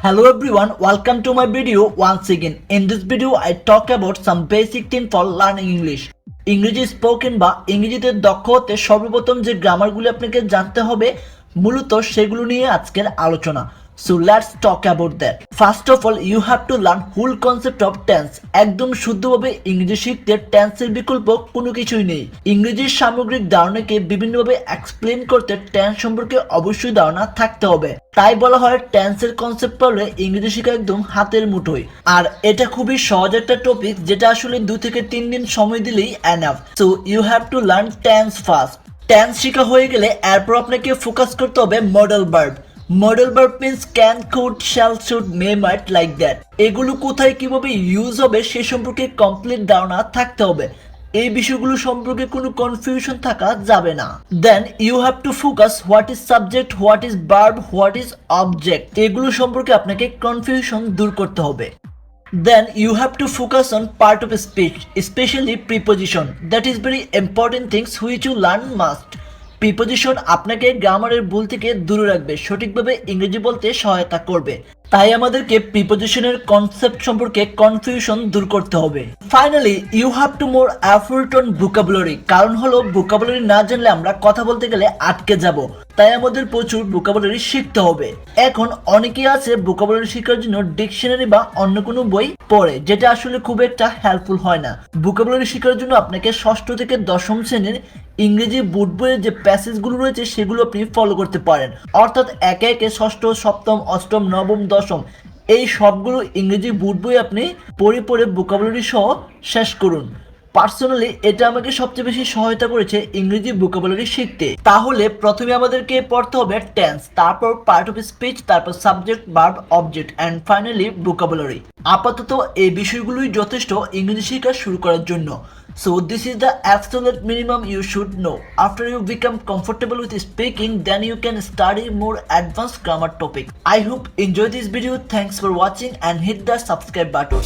Hello everyone, welcome to my video once again. In this video, I talk about some basic things for learning English. ইংরেজি spoken বা ইংরেজিতে দক্ষ হতে সর্বপ্রথম যে গ্রামারগুলো আপনাকে জানতে হবে মূলত সেগুলো নিয়ে আজকের আলোচনা। So let's talk about that. First of all, you have to learn whole concept of tense. একদম শুদ্ধভাবে ইংরেজি শিখতে টেন্সের বিকল্প কোনো কিছুই নেই। ইংরেজির সামগ্রিক ধারণাকে বিভিন্নভাবে এক্সপ্লেন করতে টেন্স সম্পর্কে অবশ্যই ধারণা থাকতে হবে। তাই বলা হয় টেন্সের কনসেপ্ট পড়লে ইংরেজি শেখা একদম হাতের মুঠোয়। আর এটা খুবই সহজ একটা টপিক যেটা আসলে 2 থেকে 3 দিন সময় দিলেই enough. So you have to learn tense first. Tense শেখা হয়ে গেলে এরপর আপনাকে ফোকাস করতে হবে modal verb. Modal verb means can, could, shall, should, may, might, like that. এগুলো কোথায় কিভাবে ইউজ হবে সে সম্পর্কে কমপ্লিট ধারণা থাকতে হবে। এই বিষয়গুলো সম্পর্কে কোনো কনফিউশন থাকা যাবে না। Then you have to focus what is subject, what is verb, what is object. এগুলো সম্পর্কে আপনাকে কনফিউশন দূর করতে হবে। Then you have to focus on part of a speech, especially preposition. That is very important things which you learn must. Preposition আপনাকে গ্রামারের ভুল থেকে দূরে রাখবে, সঠিকভাবে ইংরেজি বলতে সহায়তা করবে। তাই আমাদেরকে প্রিপোজিশনের কনসেপ্ট সম্পর্কে কনফিউশন দূর করতে হবে। Finally you have to more effort on vocabulary. কারণ হলো ভোকাবুলারি না জানলে আমরা কথা বলতে গেলে আটকে যাব। তাই আমাদের প্রচুর ভোকাবুলারি শিখতে হবে। এখন অনেকেই আছে ভোকাবুলারি শেখার জন্য ডিকশনারি বা অন্য কোনো বই পড়ে, যেটা আসলে খুব একটা হেল্পফুল হয় না। ভোকাবুলারি শেখার জন্য আপনাকে ষষ্ঠ থেকে দশম শ্রেণীর ইংরেজি বুট বইয়ের যে প্যাসেজগুলো রয়েছে সেগুলো আপনি ফলো করতে পারেন। অর্থাৎ একে একে ষষ্ঠ, সপ্তম, অষ্টম, নবম, দশম এই সবগুলো ইংরেজি বুট বই আপনি পড়ে পড়ে ভোকাবুলারি সহ শেষ করুন। পার্সোনালি এটা আমাকে সবচেয়ে বেশি সহায়তা করেছে ইংরেজি ভোকাবুলারি শিখতে। তাহলে প্রথমে আমাদেরকে পড়তে হবে টেন্স, তারপর পার্ট অফ স্পিচ, তারপর subject, verb, object and finally vocabulary. আপাতত এই বিষয়গুলোই যথেষ্ট ইংরেজি শেখা শুরু করার জন্য। So this is the absolute minimum you should know. After you become comfortable with speaking, then you can study more advanced grammar topic. I hope enjoy this video. Thanks for watching and hit the subscribe button.